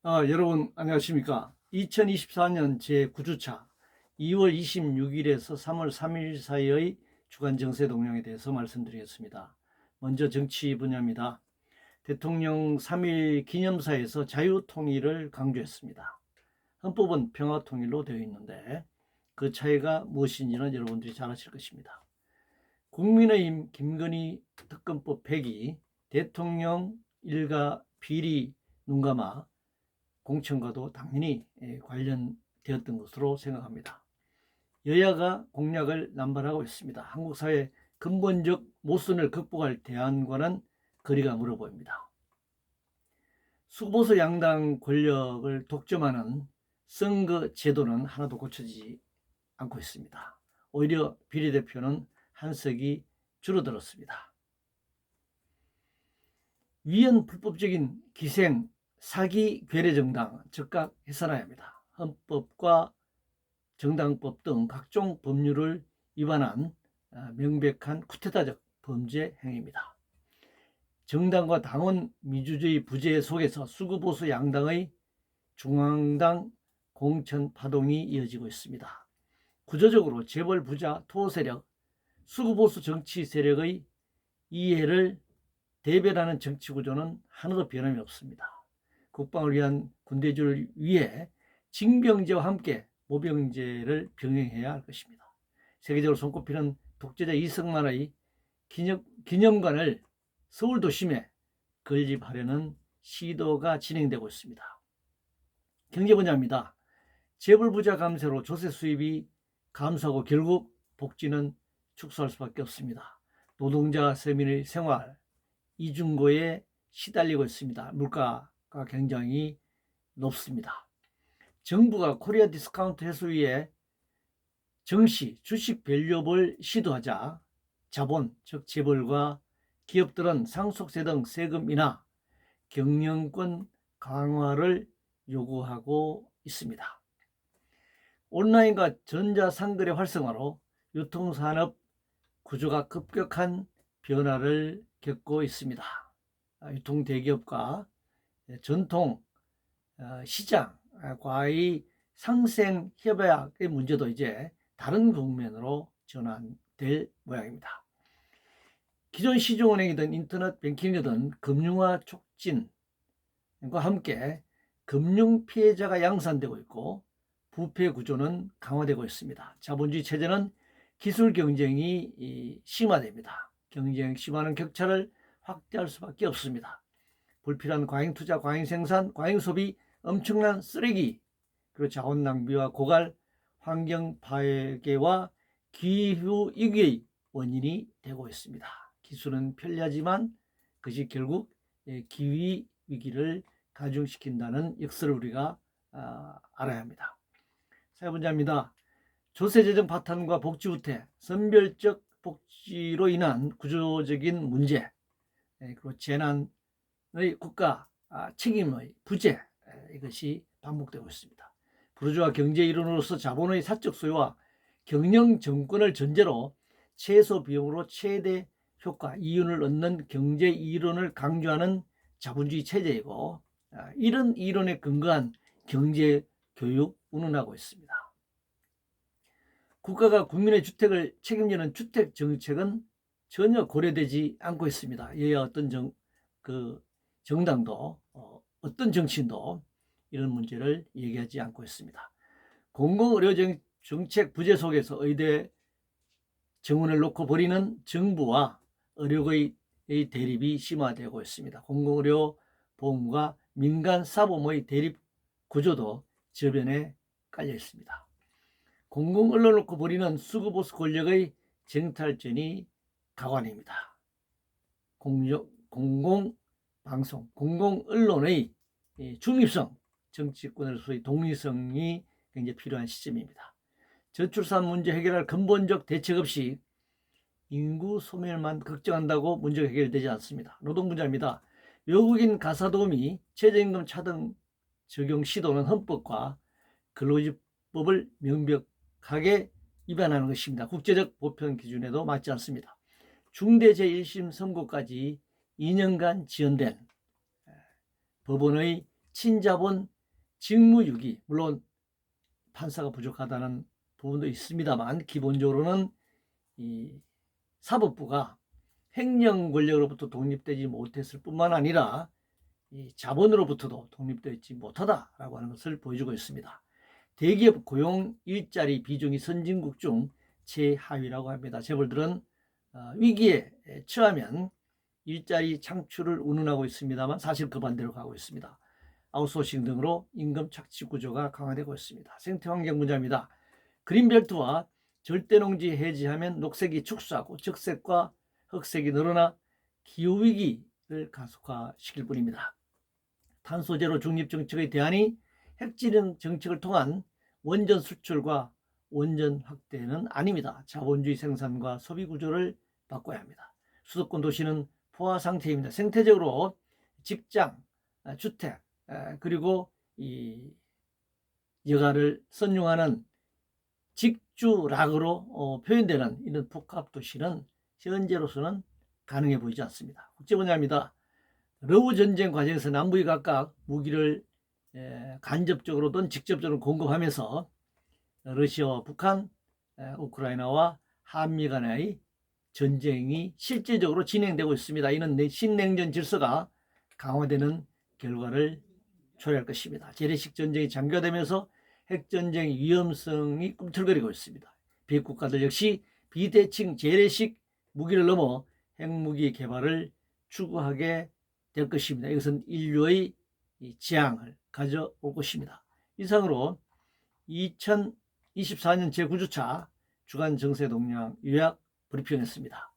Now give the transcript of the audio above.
여러분 안녕하십니까? 2024년 제9주차 2월 26일에서 3월 3일 사이의 주간 정세 동향에 대해서 말씀드리겠습니다. 먼저 정치 분야입니다. 대통령 3일 기념사에서 자유통일을 강조했습니다. 헌법은 평화통일로 되어 있는데 그 차이가 무엇인지는 여러분들이 잘 아실 것입니다. 국민의힘 김건희 특검법 폐기, 대통령 일가 비리 눈감아 공천과도 당연히 관련되었던 것으로 생각합니다. 여야가 공약을 남발하고 있습니다. 한국 사회 근본적 모순을 극복할 대안과는 거리가 멀어 보입니다. 수보수 양당 권력을 독점하는 선거 제도는 하나도 고쳐지지 않고 있습니다. 오히려 비례대표는 한 석이 줄어들었습니다. 위헌 불법적인 기생 사기 괴뢰 정당 즉각 해산해야 합니다. 헌법과 정당법 등 각종 법률을 위반한 명백한 쿠데타적 범죄 행위입니다. 정당과 당원 민주주의 부재 속에서 수구보수 양당의 중앙당 공천 파동이 이어지고 있습니다. 구조적으로 재벌 부자 토 세력, 수구보수 정치 세력의 이해를 대변하는 정치 구조는 하나도 변함이 없습니다. 국방을 위한 군대주를 위해 징병제와 함께 모병제를 병행해야 할 것입니다. 세계적으로 손꼽히는 독재자 이승만의 기념관을 서울 도심에 건립하려는 시도가 진행되고 있습니다. 경제 분야입니다. 재벌 부자 감세로 조세 수입이 감소하고 결국 복지는 축소할 수밖에 없습니다. 노동자 서민의 생활 이중고에 시달리고 있습니다. 물가가 굉장히 높습니다. 정부가 코리아 디스카운트 해소 위에 정시 주식 밸류업을 시도하자 자본, 즉 재벌과 기업들은 상속세 등 세금 인하, 경영권 강화를 요구하고 있습니다. 온라인과 전자상거래 활성화로 유통산업 구조가 급격한 변화를 겪고 있습니다. 유통대기업과 전통 시장과의 상생 협약의 문제도 이제 다른 국면으로 전환될 모양입니다. 기존 시중은행이든 인터넷 뱅킹이든 금융화 촉진과 함께 금융 피해자가 양산되고 있고 부패 구조는 강화되고 있습니다. 자본주의 체제는 기술 경쟁이 심화됩니다. 경쟁 심화하는 격차를 확대할 수밖에 없습니다. 불필요한 과잉 투자, 과잉 생산, 과잉 소비, 엄청난 쓰레기, 그리고 자원 낭비와 고갈, 환경 파괴와 기후 위기의 원인이 되고 있습니다. 기술은 편리하지만 그것이 결국 기후 위기를 가중시킨다는 역설을 우리가 알아야 합니다. 세 번째입니다. 조세재정 파탄과 복지후퇴, 선별적 복지로 인한 구조적인 문제, 그리고 재난의 국가 책임의 부재, 이것이 반복되고 있습니다. 부르주아 경제 이론으로서 자본의 사적 소유와 경영 정권을 전제로 최소 비용으로 최대 효과, 이윤을 얻는 경제 이론을 강조하는 자본주의 체제이고, 이런 이론에 근거한 경제 교육 운운하고 있습니다. 국가가 국민의 주택을 책임지는 주택 정책은 전혀 고려되지 않고 있습니다. 여야 어떤 정당도 어떤 정치인도 이런 문제를 얘기하지 않고 있습니다. 공공의료 정책 부재 속에서 의대 정원을 놓고 벌이는 정부와 의료의 대립이 심화되고 있습니다. 공공의료 보험과 민간 사보험의 대립 구조도 저변에 깔려 있습니다. 공공언론을 놓고 벌이는 수구보수 권력의 쟁탈전이 가관입니다. 공공방송, 공공언론의 중립성, 정치권으로서의 독립성이 굉장히 필요한 시점입니다. 저출산 문제 해결할 근본적 대책 없이 인구 소멸만 걱정한다고 문제가 해결되지 않습니다. 노동 분야입니다. 외국인 가사도우미, 최저임금 차등 적용 시도는 헌법과 근로기준법을 명백하게 위반하는 것입니다. 국제적 보편 기준에도 맞지 않습니다. 중대 제1심 선고까지 2년간 지연된 법원의 친자본 직무유기, 물론 판사가 부족하다는 부분도 있습니다만 기본적으로는 이 사법부가 행정 권력으로부터 독립되지 못했을 뿐만 아니라 이 자본으로부터도 독립되지 못하다라고 하는 것을 보여주고 있습니다. 대기업 고용 일자리 비중이 선진국 중 최하위라고 합니다. 재벌들은 위기에 처하면 일자리 창출을 운운하고 있습니다만 사실 그 반대로 가고 있습니다. 아웃소싱 등으로 임금 착취 구조가 강화되고 있습니다. 생태환경 문제입니다. 그린벨트와 절대농지 해지하면 녹색이 축소하고 적색과 흑색이 늘어나 기후위기를 가속화시킬 뿐입니다. 탄소제로 중립정책의 대안이 핵진흥 정책을 통한 원전 수출과 원전 확대는 아닙니다. 자본주의 생산과 소비 구조를 바꿔야 합니다. 수도권 도시는 포화 상태입니다. 생태적으로 직장, 주택, 그리고 이 여가를 선용하는 직주락으로 표현되는 이런 복합도시는 현재로서는 가능해 보이지 않습니다. 국제 분야입니다. 러우 전쟁 과정에서 남북이 각각 무기를 간접적으로든 직접적으로 공급하면서 러시아와 북한, 우크라이나와 한미 간의 전쟁이 실제적으로 진행되고 있습니다. 이는 신냉전 질서가 강화되는 결과를 초래할 것입니다. 재래식 전쟁이 장기화되면서 핵전쟁의 위험성이 꿈틀거리고 있습니다. 비핵국가들 역시 비대칭 재래식 무기를 넘어 핵무기 개발을 추구하게 될 것입니다. 이것은 인류의 재앙을 가져올 것입니다. 이상으로 2024년 제9주차 주간 정세 동향 요약 브리핑했습니다.